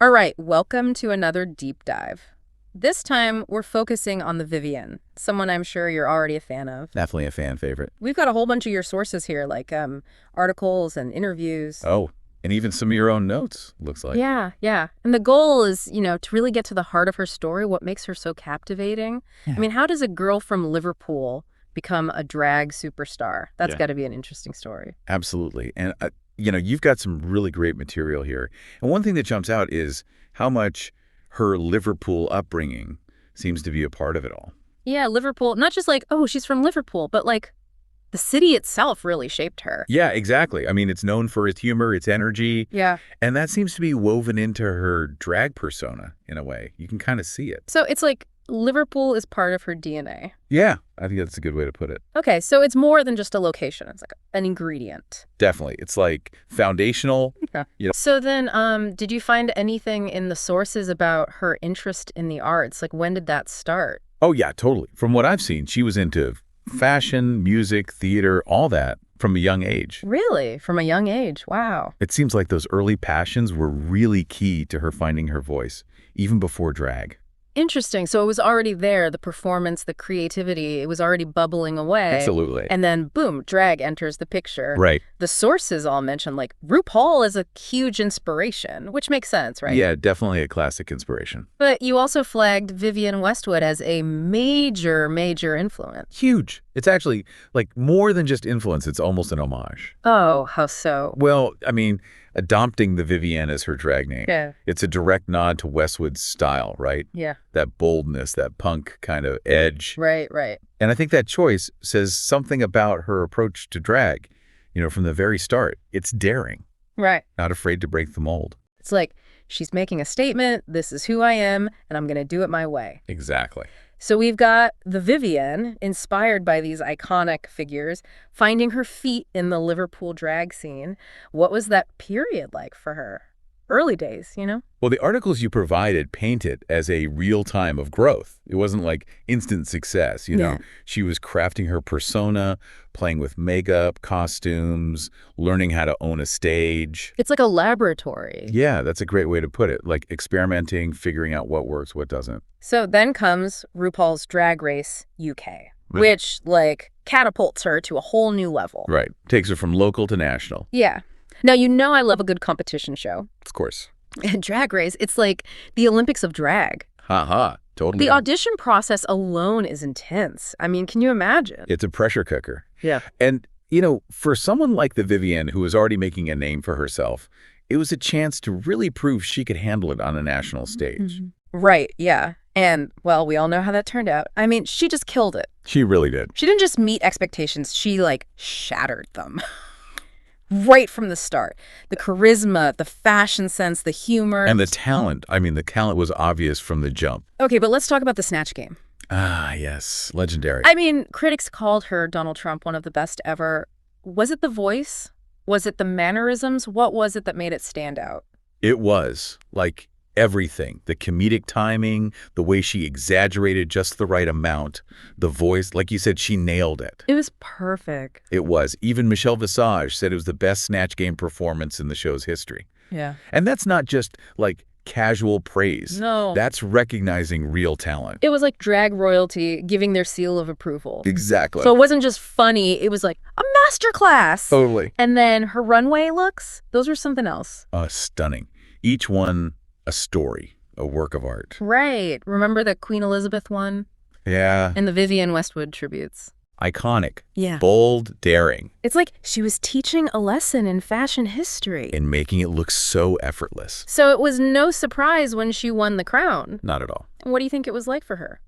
All right, welcome to another deep dive. This time, we're focusing on the Vivienne, someone I'm sure you're already a fan of. Definitely a fan favorite. We've got a whole bunch of your sources here, like articles and interviews. Oh, and even some of your own notes, looks like. Yeah. And the goal is, to really get to the heart of her story, what makes her so captivating. Yeah. I mean, how does a girl from Liverpool become a drag superstar? That's got to be an interesting story. Absolutely. And, you've got some really great material here. And one thing that jumps out is how much her Liverpool upbringing seems to be a part of it all. Yeah, Liverpool, not just like, oh, she's from Liverpool, but like the city itself really shaped her. Yeah, exactly. I mean, it's known for its humor, its energy. Yeah. And that seems to be woven into her drag persona in a way. You can kind of see it. So it's like Liverpool is part of her DNA. Yeah, I think that's a good way to put it. Okay, so it's more than just a location. It's like an ingredient. Definitely. It's like foundational. Okay. So then, did you find anything in the sources about her interest in the arts? Like, when did that start? Oh, yeah, totally. From what I've seen, she was into fashion, music, theater, all that from a young age. Really? From a young age? Wow. It seems like those early passions were really key to her finding her voice, even before drag. Interesting. So it was already there, the performance, the creativity, it was already bubbling away. Absolutely. And then, boom, drag enters the picture. Right. The sources all mention, like, RuPaul is a huge inspiration, which makes sense, right? Yeah, definitely a classic inspiration. But you also flagged Vivienne Westwood as a major influence. Huge. It's actually, like, more than just influence. It's almost an homage. Oh, how so? Well, I mean, adopting the Vivienne as her drag name. Yeah. It's a direct nod to Westwood's style, right? Yeah. That boldness, that punk kind of edge. Right. And I think that choice says something about her approach to drag, from the very start. It's daring. Right. Not afraid to break the mold. It's like, she's making a statement, this is who I am, and I'm going to do it my way. Exactly. So we've got the Vivienne, inspired by these iconic figures, finding her feet in the Liverpool drag scene. What was that period like for her? Early days, Well, the articles you provided paint it as a real time of growth. It wasn't like instant success, Yeah. She was crafting her persona, playing with makeup, costumes, learning how to own a stage. It's like a laboratory. Yeah, that's a great way to put it. Like experimenting, figuring out what works, what doesn't. So then comes RuPaul's Drag Race UK, which, catapults her to a whole new level. Right. Takes her from local to national. Yeah. Now, I love a good competition show. Of course. And Drag Race, it's like the Olympics of drag. Totally. The audition process alone is intense. I mean, can you imagine? It's a pressure cooker. Yeah. And, for someone like the Vivienne who was already making a name for herself, it was a chance to really prove she could handle it on a national stage. Right, yeah. And, well, we all know how that turned out. I mean, she just killed it. She really did. She didn't just meet expectations, she, shattered them. Right from the start. The charisma, the fashion sense, the humor. And the talent. I mean, the talent was obvious from the jump. Okay, but let's talk about the Snatch Game. Ah, yes. Legendary. I mean, critics called her, Donald Trump, one of the best ever. Was it the voice? Was it the mannerisms? What was it that made it stand out? It was. Everything. The comedic timing, the way she exaggerated just the right amount, the voice, like you said, she nailed it. It was perfect. It was. Even Michelle Visage said it was the best Snatch Game performance in the show's history. Yeah. And that's not just, casual praise. No. That's recognizing real talent. It was like drag royalty giving their seal of approval. Exactly. So it wasn't just funny, it was like a masterclass. Totally. And then her runway looks, those were something else. Stunning. Each one a story, a work of art. Right. Remember the Queen Elizabeth one? Yeah. And the Vivienne Westwood tributes. Iconic. Yeah. Bold, daring. It's like she was teaching a lesson in fashion history. And making it look so effortless. So it was no surprise when she won the crown. Not at all. And what do you think it was like for her?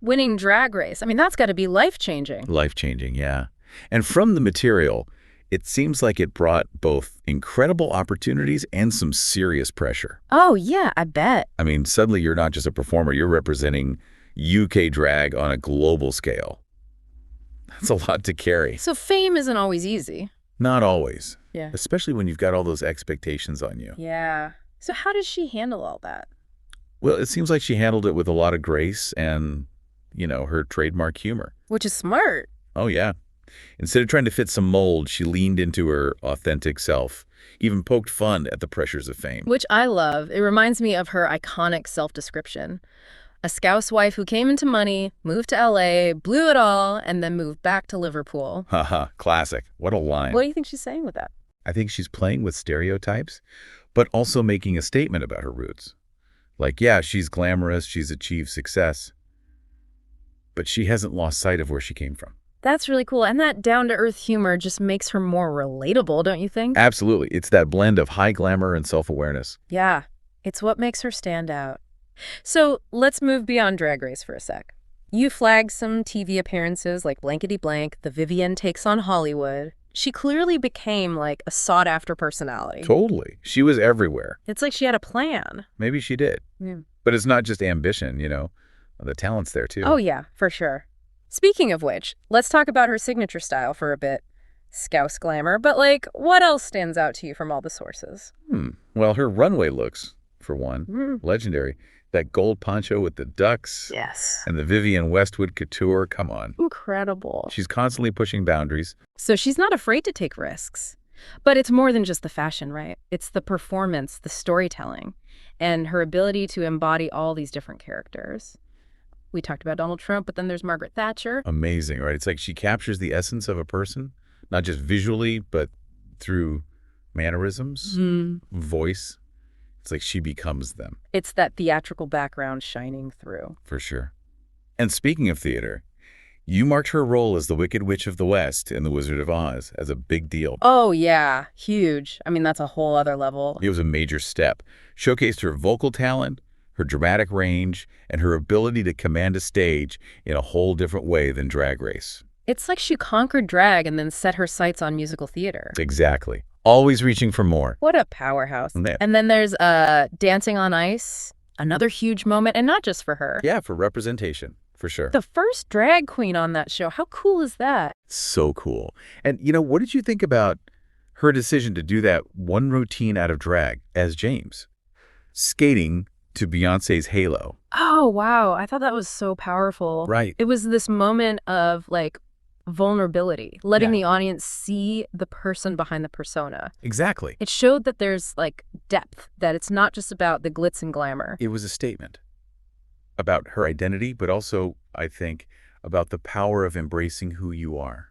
Winning Drag Race. I mean, that's got to be life-changing. Life-changing, yeah. And from the material, it seems like it brought both incredible opportunities and some serious pressure. Oh, yeah, I bet. I mean, suddenly you're not just a performer, you're representing UK drag on a global scale. That's a lot to carry. So fame isn't always easy. Not always. Yeah. Especially when you've got all those expectations on you. Yeah. So how does she handle all that? Well, it seems like she handled it with a lot of grace and, her trademark humor. Which is smart. Oh, yeah. Instead of trying to fit some mold, she leaned into her authentic self, even poked fun at the pressures of fame. Which I love. It reminds me of her iconic self-description. A Scouse wife who came into money, moved to LA, blew it all, and then moved back to Liverpool. Haha, classic. What a line. What do you think she's saying with that? I think she's playing with stereotypes, but also making a statement about her roots. Like, yeah, she's glamorous, she's achieved success, but she hasn't lost sight of where she came from. That's really cool. And that down-to-earth humor just makes her more relatable, don't you think? Absolutely. It's that blend of high glamour and self-awareness. Yeah, it's what makes her stand out. So let's move beyond Drag Race for a sec. You flagged some TV appearances like Blankety Blank, the Vivienne Takes on Hollywood. She clearly became like a sought-after personality. Totally. She was everywhere. It's like she had a plan. Maybe she did. Yeah. But it's not just ambition, you know. The talent's there, too. Oh, yeah, for sure. Speaking of which, let's talk about her signature style for a bit. Scouse glamour, but like, what else stands out to you from all the sources? Well, her runway looks, for one, legendary. That gold poncho with the ducks. Yes. And the Vivienne Westwood couture, come on. Incredible. She's constantly pushing boundaries. So she's not afraid to take risks. But it's more than just the fashion, right? It's the performance, the storytelling, and her ability to embody all these different characters. We talked about Donald Trump, but then there's Margaret Thatcher. Amazing, right? It's like she captures the essence of a person, not just visually, but through mannerisms, voice. It's like she becomes them. It's that theatrical background shining through. For sure. And speaking of theater, you marked her role as the Wicked Witch of the West in The Wizard of Oz as a big deal. Oh, yeah. Huge. I mean, that's a whole other level. It was a major step. Showcased her vocal talent, her dramatic range, and her ability to command a stage in a whole different way than Drag Race. It's like she conquered drag and then set her sights on musical theater. Exactly. Always reaching for more. What a powerhouse. Yeah. And then there's Dancing on Ice, another huge moment, and not just for her. Yeah, for representation, for sure. The first drag queen on that show. How cool is that? So cool. And, you know, what did you think about her decision to do that one routine out of drag as James? Skating to Beyoncé's Halo. Oh, wow. I thought that was so powerful. Right. It was this moment of, like, vulnerability, letting the audience see the person behind the persona. Exactly. It showed that there's, like, depth, that it's not just about the glitz and glamour. It was a statement about her identity, but also, I think, about the power of embracing who you are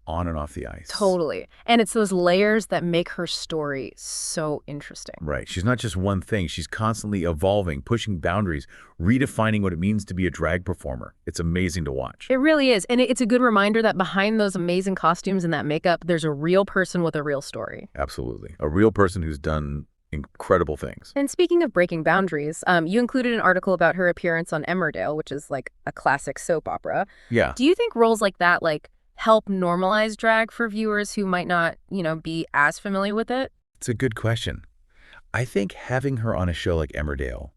on and off the ice. Totally. And it's those layers that make her story so interesting. Right. She's not just one thing. She's constantly evolving, pushing boundaries, redefining what it means to be a drag performer. It's amazing to watch. It really is. And it's a good reminder that behind those amazing costumes and that makeup, there's a real person with a real story. Absolutely. A real person who's done incredible things. And speaking of breaking boundaries, you included an article about her appearance on Emmerdale, which is like a classic soap opera. Yeah. Do you think roles like that, like, help normalize drag for viewers who might not, be as familiar with it? It's a good question. I think having her on a show like Emmerdale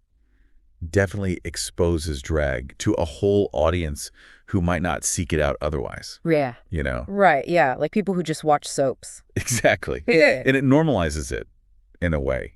definitely exposes drag to a whole audience who might not seek it out otherwise. Yeah. You know? Right, yeah. Like people who just watch soaps. Exactly. Yeah. And it normalizes it in a way,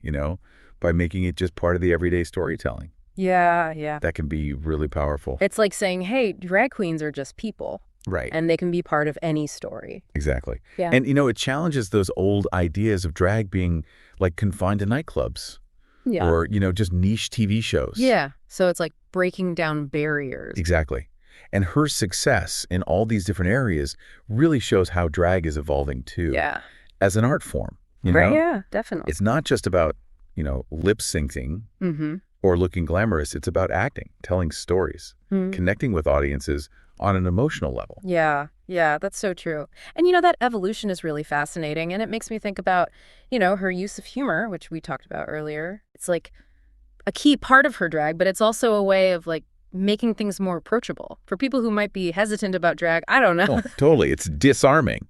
by making it just part of the everyday storytelling. Yeah, yeah. That can be really powerful. It's like saying, hey, drag queens are just people. Right. And they can be part of any story. Exactly. Yeah. And, it challenges those old ideas of drag being, like, confined to nightclubs. Yeah. Or, just niche TV shows. Yeah. So it's like breaking down barriers. Exactly. And her success in all these different areas really shows how drag is evolving, too. Yeah. As an art form. Right. Yeah, definitely. It's not just about, lip syncing or looking glamorous. It's about acting, telling stories, connecting with audiences on an emotional level. Yeah, that's so true. And, that evolution is really fascinating. And it makes me think about, her use of humor, which we talked about earlier. It's like a key part of her drag, but it's also a way of, like, making things more approachable. For people who might be hesitant about drag, I don't know. Oh, totally. It's disarming,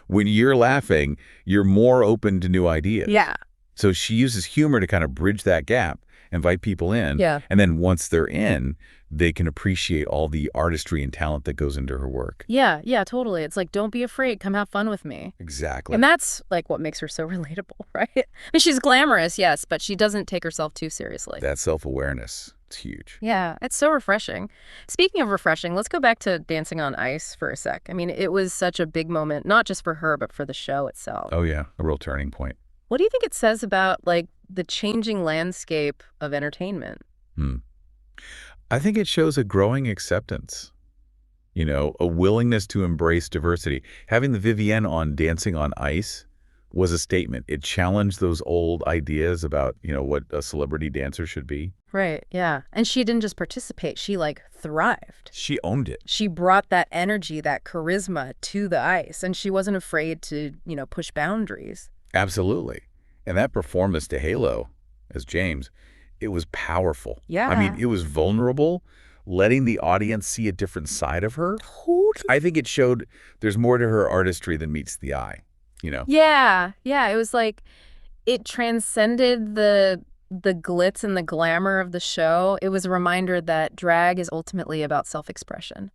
When you're laughing, you're more open to new ideas. Yeah. So she uses humor to kind of bridge that gap, invite people in. Yeah. And then once they're in, they can appreciate all the artistry and talent that goes into her work. Yeah, totally. It's like, don't be afraid. Come have fun with me. Exactly. And that's, like, what makes her so relatable, right? I mean, she's glamorous, yes, but she doesn't take herself too seriously. That self-awareness, it's huge. Yeah, it's so refreshing. Speaking of refreshing, let's go back to Dancing on Ice for a sec. I mean, it was such a big moment, not just for her, but for the show itself. Oh, yeah. A real turning point. What do you think it says about, like, the changing landscape of entertainment? Hmm. I think it shows a growing acceptance, a willingness to embrace diversity. Having the Vivienne on Dancing on Ice was a statement. It challenged those old ideas about, what a celebrity dancer should be. Right, yeah. And she didn't just participate, she, like, thrived. She owned it. She brought that energy, that charisma to the ice, and she wasn't afraid to, push boundaries. Absolutely. And that performance to Halo as James, it was powerful. I mean, Yeah. it was vulnerable, letting the audience see a different side of her. Totally. I think it showed there's more to her artistry than meets the eye. Yeah, yeah, it was like it transcended the glitz and the glamour of the show. It was a reminder that drag is ultimately about self-expression,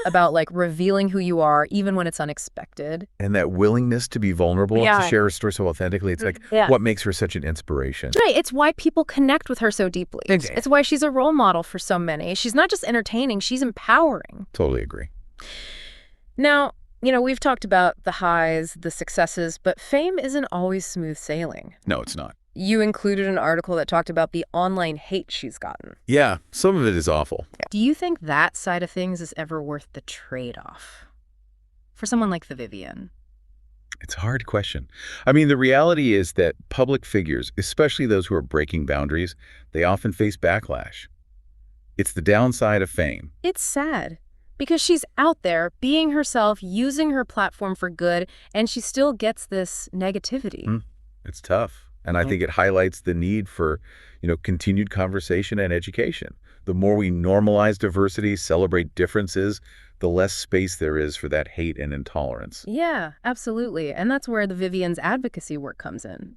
about, like, revealing who you are even when it's unexpected. And that willingness to be vulnerable, to Yeah. share her story so authentically, it's like Yeah. what makes her such an inspiration. Right, it's why people connect with her so deeply. Exactly. It's why she's a role model for so many. She's not just entertaining, she's empowering. Totally agree. Now, we've talked about the highs, the successes, but fame isn't always smooth sailing. No, it's not. You included an article that talked about the online hate she's gotten. Yeah, some of it is awful. Do you think that side of things is ever worth the trade-off for someone like the Vivienne? It's a hard question. I mean, the reality is that public figures, especially those who are breaking boundaries, they often face backlash. It's the downside of fame. It's sad because she's out there being herself, using her platform for good, and she still gets this negativity. It's tough. And I think it highlights the need for, continued conversation and education. The more we normalize diversity, celebrate differences, the less space there is for that hate and intolerance. Yeah, absolutely. And that's where the Vivienne's advocacy work comes in.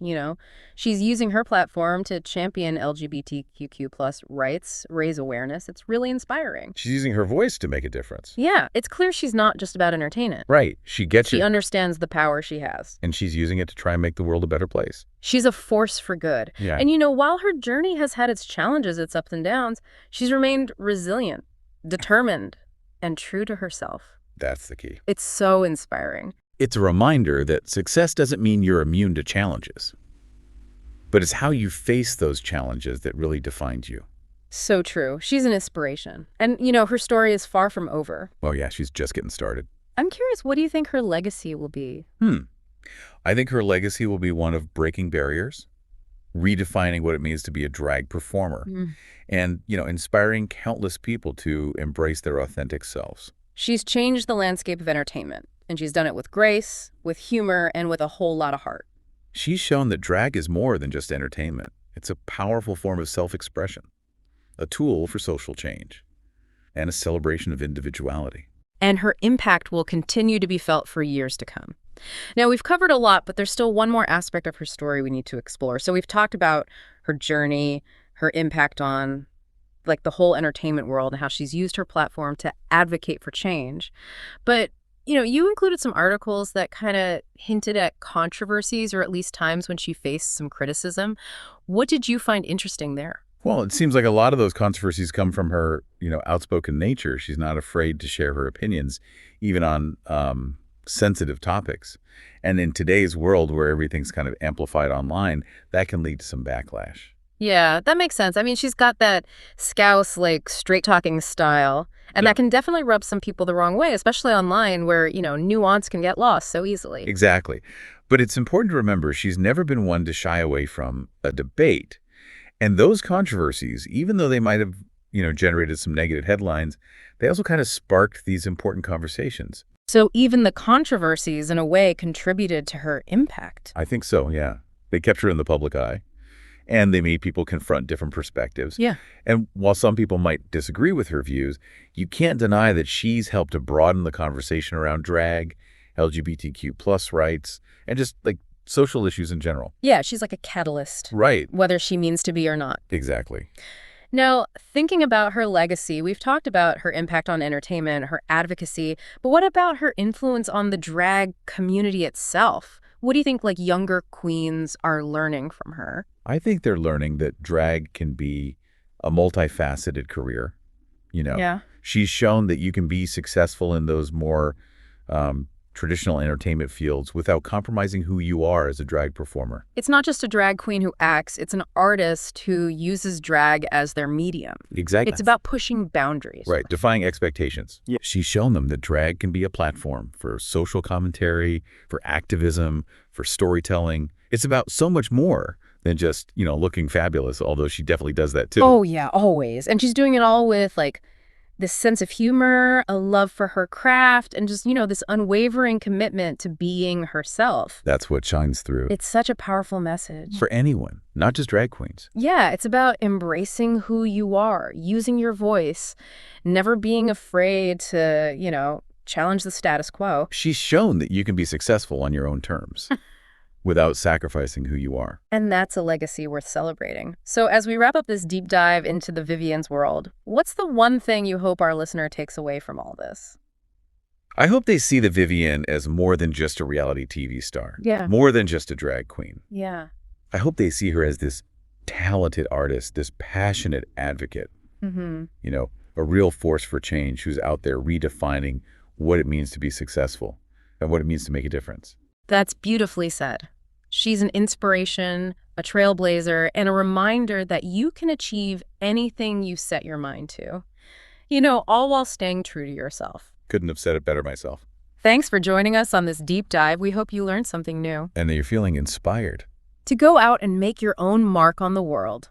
She's using her platform to champion LGBTQ plus rights, raise awareness. It's really inspiring. She's using her voice to make a difference. Yeah, it's clear she's not just about entertainment. Right. She gets She it. understands the power she has. And she's using it to try and make the world a better place. She's a force for good. Yeah. And while her journey has had its challenges, its ups and downs, she's remained resilient, determined, and true to herself. That's the key. It's so inspiring. It's a reminder that success doesn't mean you're immune to challenges, but it's how you face those challenges that really defines you. So true. She's an inspiration. And, her story is far from over. Well, yeah, she's just getting started. I'm curious, what do you think her legacy will be? I think her legacy will be one of breaking barriers, redefining what it means to be a drag performer, and, inspiring countless people to embrace their authentic selves. She's changed the landscape of entertainment, and she's done it with grace, with humor, and with a whole lot of heart. She's shown that drag is more than just entertainment. It's a powerful form of self-expression, a tool for social change, and a celebration of individuality. And her impact will continue to be felt for years to come. Now, we've covered a lot, but there's still one more aspect of her story we need to explore. So we've talked about her journey, her impact on, like, the whole entertainment world and how she's used her platform to advocate for change. But, you included some articles that kind of hinted at controversies, or at least times when she faced some criticism. What did you find interesting there? Well, it seems like a lot of those controversies come from her, outspoken nature. She's not afraid to share her opinions, even on sensitive topics. And in today's world where everything's kind of amplified online, that can lead to some backlash. Yeah, that makes sense. I mean, she's got that Scouse, like, straight-talking style, and Yeah. that can definitely rub some people the wrong way, especially online where, nuance can get lost so easily. Exactly. But it's important to remember she's never been one to shy away from a debate. And those controversies, even though they might have, generated some negative headlines, they also kind of sparked these important conversations. So even the controversies, in a way, contributed to her impact. I think so, yeah. They kept her in the public eye, and they made people confront different perspectives. Yeah. And while some people might disagree with her views, you can't deny that she's helped to broaden the conversation around drag, LGBTQ plus rights, and just, like, social issues in general. Yeah, she's like a catalyst, Right. whether she means to be or not. Exactly. Now, thinking about her legacy, we've talked about her impact on entertainment, her advocacy, but what about her influence on the drag community itself? What do you think, like, younger queens are learning from her? I think they're learning that drag can be a multifaceted career. Yeah. She's shown that you can be successful in those more traditional entertainment fields without compromising who you are as a drag performer. It's not just a drag queen who acts, it's an artist who uses drag as their medium. Exactly. It's about pushing boundaries. Right, defying expectations. Yeah. She's shown them that drag can be a platform for social commentary, for activism, for storytelling. It's about so much more than just, looking fabulous, although she definitely does that too. Oh, yeah, always. And she's doing it all with, this sense of humor, a love for her craft, and just, this unwavering commitment to being herself. That's what shines through. It's such a powerful message. For anyone, not just drag queens. Yeah, it's about embracing who you are, using your voice, never being afraid to, challenge the status quo. She's shown that you can be successful on your own terms without sacrificing who you are. And that's a legacy worth celebrating. So as we wrap up this deep dive into the Vivienne's world, what's the one thing you hope our listener takes away from all this? I hope they see the Vivienne as more than just a reality TV star. Yeah. More than just a drag queen. Yeah. I hope they see her as this talented artist, this passionate advocate. Mm-hmm. A real force for change who's out there redefining what it means to be successful and what it means to make a difference. That's beautifully said. She's an inspiration, a trailblazer, and a reminder that you can achieve anything you set your mind to. All while staying true to yourself. Couldn't have said it better myself. Thanks for joining us on this deep dive. We hope you learned something new. And that you're feeling inspired. To go out and make your own mark on the world.